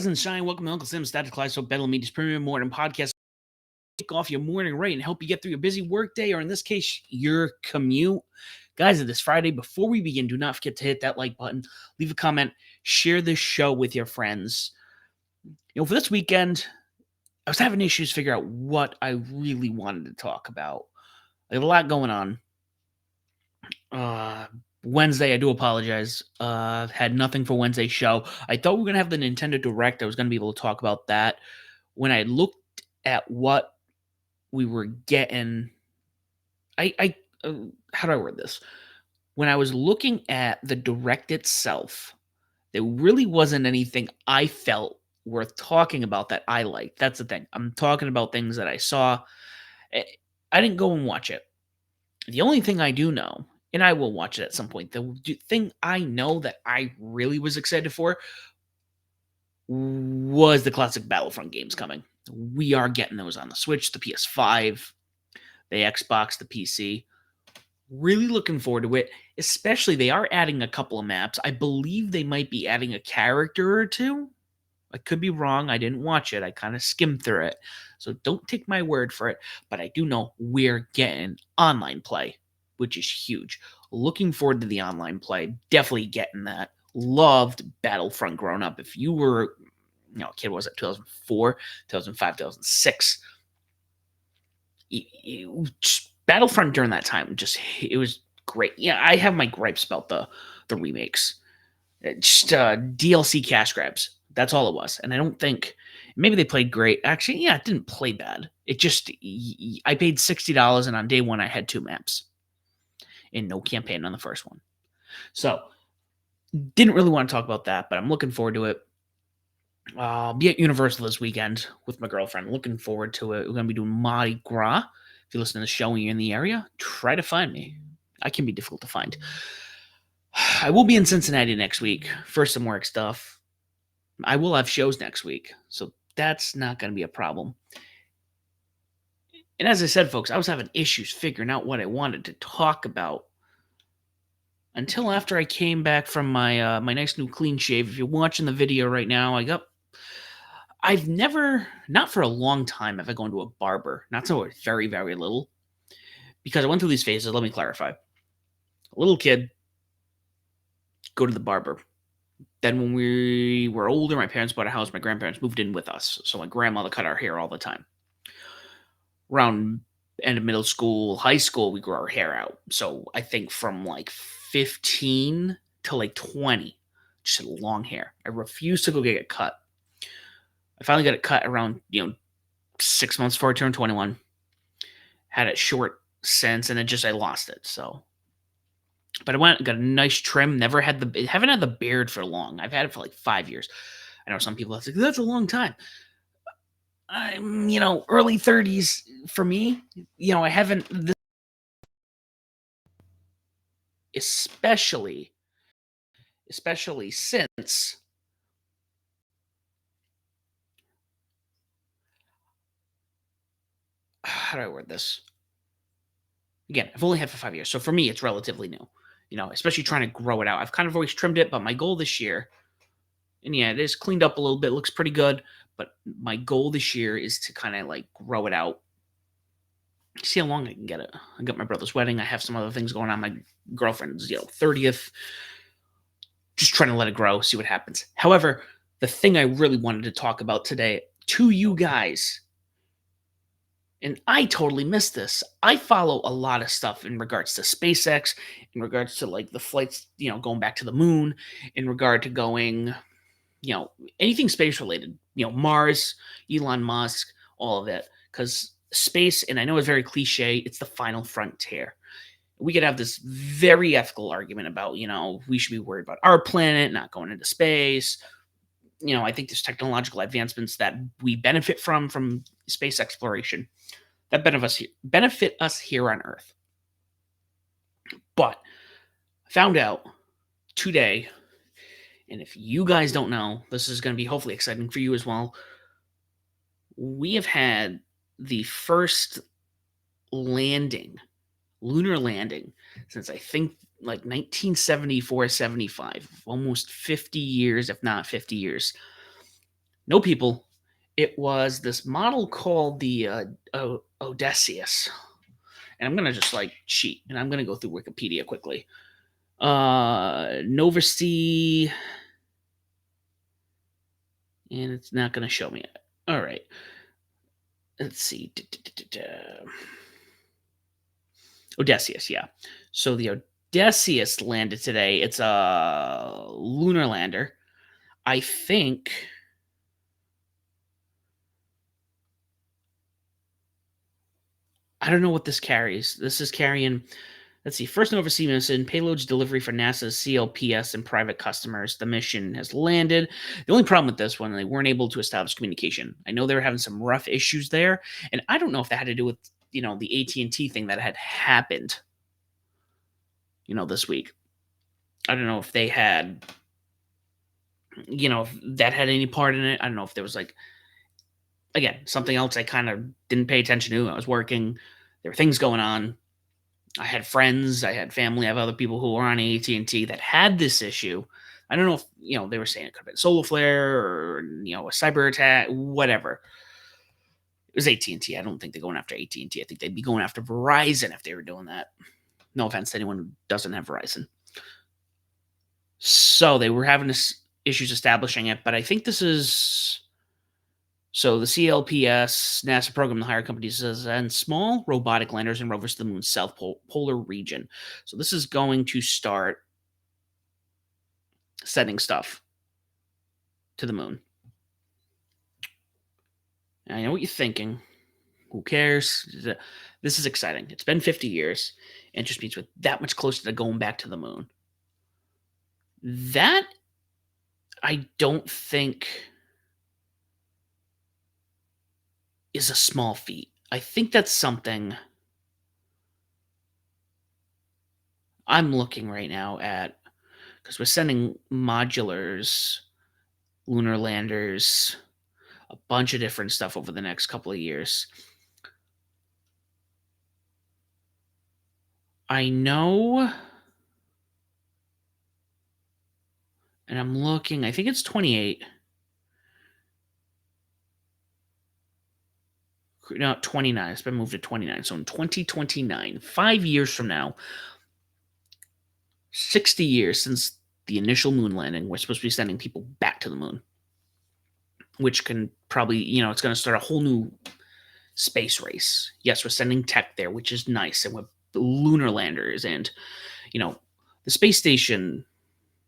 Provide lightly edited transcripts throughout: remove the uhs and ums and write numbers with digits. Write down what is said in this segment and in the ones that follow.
And shine. Welcome to Uncle Sim's Static Kaleidoscope Battle Media's premium morning podcast. Kick off your morning right and help you get through your busy workday, or in this case, your commute. Guys, this Friday, before we begin, do not forget to hit that like button, leave a comment, share this show with your friends. For this weekend, I was having issues figuring out what I really wanted to talk about. I have a lot going on. Wednesday, I do apologize. Had nothing for Wednesday's show. I thought we were going to have the Nintendo Direct. I was going to be able to talk about that. When I looked at what we were getting, how do I word this? When I was looking at the Direct itself, there really wasn't anything I felt worth talking about that I liked. That's the thing. I'm talking about things that I saw. I didn't go and watch it. The only thing I do know, and I will watch it at some point, the thing I know that I really was excited for was the classic Battlefront games coming. We are getting those on the Switch, the PS5, the Xbox, the PC. Really looking forward to it. Especially, they are adding a couple of maps. I believe they might be adding a character or two. I could be wrong. I didn't watch it. I kind of skimmed through it. So don't take my word for it. But I do know we're getting online play, which is huge. Looking forward to the online play. Definitely getting that. Loved Battlefront growing up. If you were, a kid, was it 2004, 2005, 2006? Battlefront during that time, it was great. Yeah, I have my gripes about the remakes. Just DLC cash grabs. That's all it was. And I don't think maybe they played great. Actually, yeah, it didn't play bad. It just I paid $60 and on day one I had 2 maps and no campaign on the first one. So didn't really want to talk about that, but I'm looking forward to it. I'll be at Universal this weekend with my girlfriend. Looking forward to it. We're going to be doing Mardi Gras. If you listen to the show and you're in the area, try to find me. I can be difficult to find. I will be in Cincinnati next week for some work stuff. I will have shows next week, so that's not going to be a problem. And as I said, folks, I was having issues figuring out what I wanted to talk about until after I came back from my my nice new clean shave. If you're watching the video right now, I've never, not for a long time, have I gone to a barber. Not so very, very little. Because I went through these phases. Let me clarify. A little kid, go to the barber. Then when we were older, my parents bought a house. My grandparents moved in with us. So my grandmother cut our hair all the time. Around end of middle school, high school, we grew our hair out. So I think from like 15 to like 20, just long hair. I refused to go get it cut. I finally got it cut around, 6 months before I turned 21. Had it short since, and I lost it. So, but I went and got a nice trim. Haven't had the beard for long. I've had it for like 5 years. I know some people are like, that's a long time. I'm, early 30s for me. I haven't, especially since how do I word this? Again, I've only had it for 5 years. So for me, it's relatively new, especially trying to grow it out. I've kind of always trimmed it, but my goal this year, and yeah, it is cleaned up a little bit, looks pretty good. But my goal this year is to kind of like grow it out, see how long I can get it. I got my brother's wedding. I have some other things going on. My girlfriend's, 30th. Just trying to let it grow, see what happens. However, the thing I really wanted to talk about today to you guys, and I totally missed this. I follow a lot of stuff in regards to SpaceX, in regards to like the flights, going back to the moon, in regard to going, anything space related, Mars, Elon Musk, all of it. Because space, and I know it's very cliche, it's the final frontier. We could have this very ethical argument about, we should be worried about our planet, not going into space. I think there's technological advancements that we benefit from space exploration that benefit us here on Earth. But I found out today, and if you guys don't know, this is going to be hopefully exciting for you as well. We have had the first lunar landing, since I think like 1974, 75, almost 50 years, if not 50 years. No people. It was this model called the Odysseus. And I'm gonna just like cheat, and I'm gonna go through Wikipedia quickly. Nova Sea, and it's not gonna show me it. All right, let's see. Odysseus, yeah. So the Odysseus landed today. It's a lunar lander. I think. I don't know what this carries. This is carrying, let's see, first Nova Sea mission, payloads delivery for NASA's CLPS and private customers. The mission has landed. The only problem with this one, they weren't able to establish communication. I know they were having some rough issues there, and I don't know if that had to do with, the AT&T thing that had happened, this week. I don't know if they had, if that had any part in it. I don't know if there was like, again, something else I kind of didn't pay attention to. I was working. There were things going on. I had friends, I had family, I have other people who were on AT&T that had this issue. I don't know if, they were saying it could have been solar flare or, a cyber attack, whatever. It was AT&T. I don't think they're going after AT&T. I think they'd be going after Verizon if they were doing that. No offense to anyone who doesn't have Verizon. So they were having issues establishing it, but I think this is... So the CLPS, NASA program, the hire company says, and small robotic landers and rovers to the moon's south polar region. So this is going to start sending stuff to the moon. And I know what you're thinking. Who cares? This is exciting. It's been 50 years, and it just means we're that much closer to going back to the moon. That, I don't think, is a small feat. I think that's something I'm looking right now at, because we're sending modulars, lunar landers, a bunch of different stuff over the next couple of years. I know, and I'm looking, I think it's 28. No, 29. It's been moved to 29. So in 2029, 5 years from now, 60 years since the initial moon landing, we're supposed to be sending people back to the moon, which can probably, it's going to start a whole new space race. Yes, we're sending tech there, which is nice, and with lunar landers, and the space station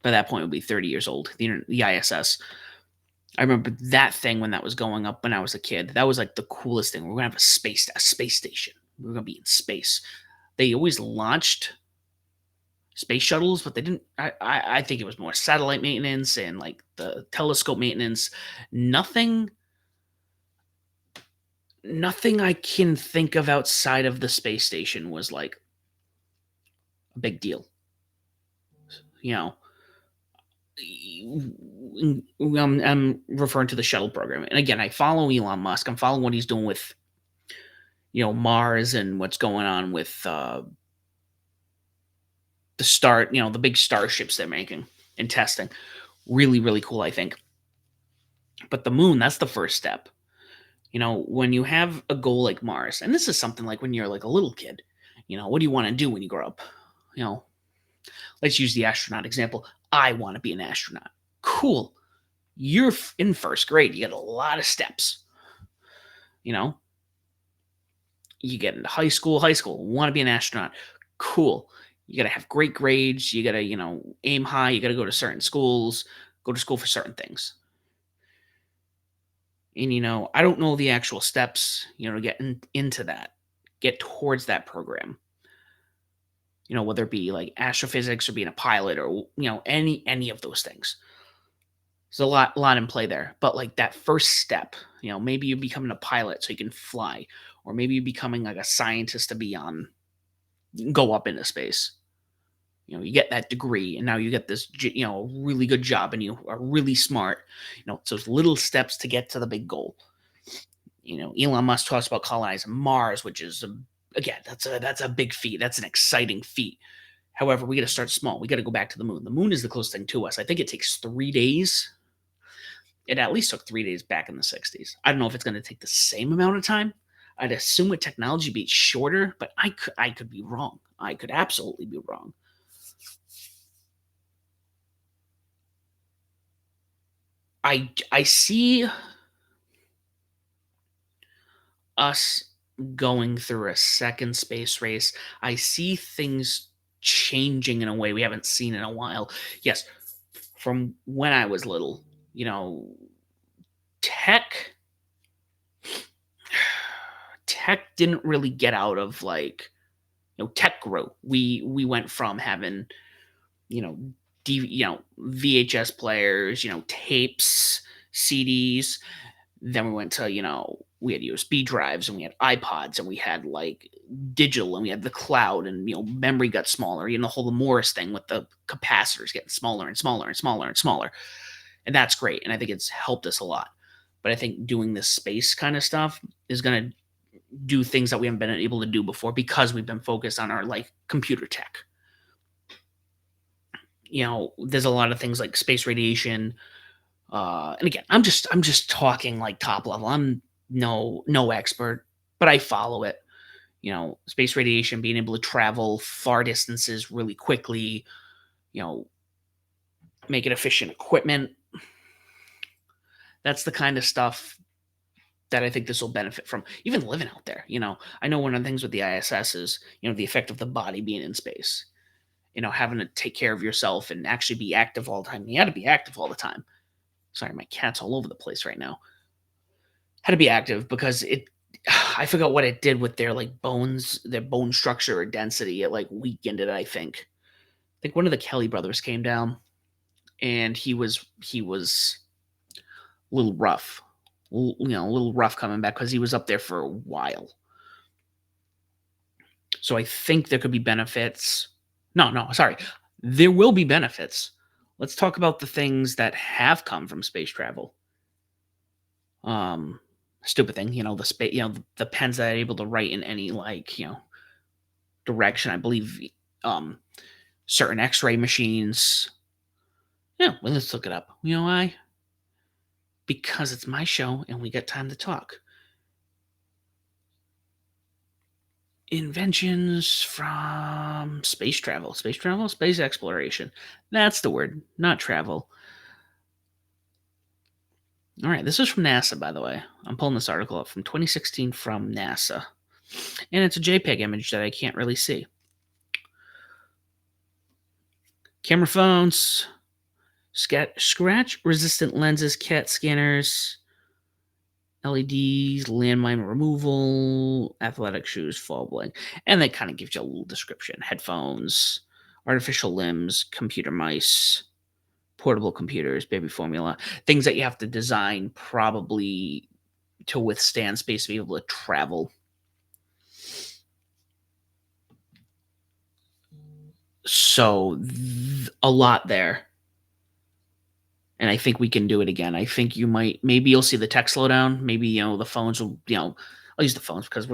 by that point would be 30 years old. The ISS. I remember that thing when that was going up when I was a kid. That was like the coolest thing. We're gonna have a space station. We're gonna be in space. They always launched space shuttles, but they didn't. I think it was more satellite maintenance and like the telescope maintenance. Nothing I can think of outside of the space station was like a big deal. I'm referring to the shuttle program. And again, I follow Elon Musk. I'm following what he's doing with, Mars and what's going on with the big starships they're making and testing. Really, really cool, I think. But the moon, that's the first step. When you have a goal like Mars, and this is something like when you're like a little kid, what do you want to do when you grow up? Let's use the astronaut example. I want to be an astronaut. Cool. You're in first grade. You get a lot of steps. You get into high school, want to be an astronaut. Cool. You got to have great grades. You got to, aim high. You got to go to certain schools, go to school for certain things. And, I don't know the actual steps, to get into that, get towards that program. Whether it be like astrophysics or being a pilot or, any of those things. There's a lot in play there. But like that first step, maybe you're becoming a pilot so you can fly, or maybe you're becoming like a scientist to go up into space. You get that degree and now you get this, really good job and you are really smart. It's those little steps to get to the big goal. Elon Musk talks about colonizing Mars, which is again, that's a big feat. That's an exciting feat. However, we got to start small. We got to go back to the moon. The moon is the closest thing to us. I think it takes 3 days It at least took 3 days back in the 60s. I don't know if it's going to take the same amount of time. I'd assume with technology be shorter, but I could be wrong. I could absolutely be wrong. I see us going through a second space race. I see things changing in a way we haven't seen in a while. Yes, from when I was little, you know, tech tech didn't really get out of like, tech grew. We went from having, you know, VHS players, tapes, CDs. Then we went to, we had USB drives and we had iPods and we had like digital and we had the cloud and, memory got smaller. The whole Morris thing with the capacitors getting smaller and smaller and smaller and smaller. And that's great. And I think it's helped us a lot. But I think doing this space kind of stuff is going to do things that we haven't been able to do before because we've been focused on our like computer tech. There's a lot of things like space radiation. And again, I'm just talking like top level. I'm no expert, but I follow it. Space radiation, being able to travel far distances really quickly, you know, make it efficient equipment. That's the kind of stuff that I think this will benefit from. Even living out there, I know one of the things with the ISS is, the effect of the body being in space. Having to take care of yourself and actually be active all the time. You had to be active all the time. Sorry, my cat's all over the place right now. Had to be active because I forgot what it did with their like bones, their bone structure or density. It like weakened it, I think. I think one of the Kelly brothers came down and he was a little rough. A little rough coming back because he was up there for a while. So I think there could be benefits. No, sorry. There will be benefits. Let's talk about the things that have come from space travel. Stupid thing, the space, the pens that are able to write in any like, direction. I believe certain X-ray machines. Yeah, well, let's look it up. You know why? Because it's my show and we got time to talk. Inventions from space travel, space exploration. That's the word, not travel. All right, this is from NASA, by the way. I'm pulling this article up from 2016 from NASA. And it's a JPEG image that I can't really see. Camera phones, scratch resistant lenses, CAT scanners, LEDs, landmine removal, athletic shoes, fall blank. And that kind of gives you a little description. Headphones, artificial limbs, computer mice, portable computers, baby formula, things that you have to design probably to withstand space, to be able to travel. So a lot there. And I think we can do it again. I think maybe you'll see the tech slow down. Maybe, the phones will, I'll use the phones because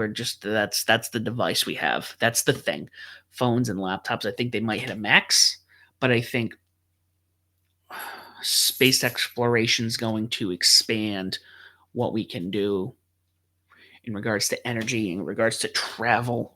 that's the device we have. That's the thing. Phones and laptops, I think they might hit a max, but I think space exploration is going to expand what we can do in regards to energy, in regards to travel.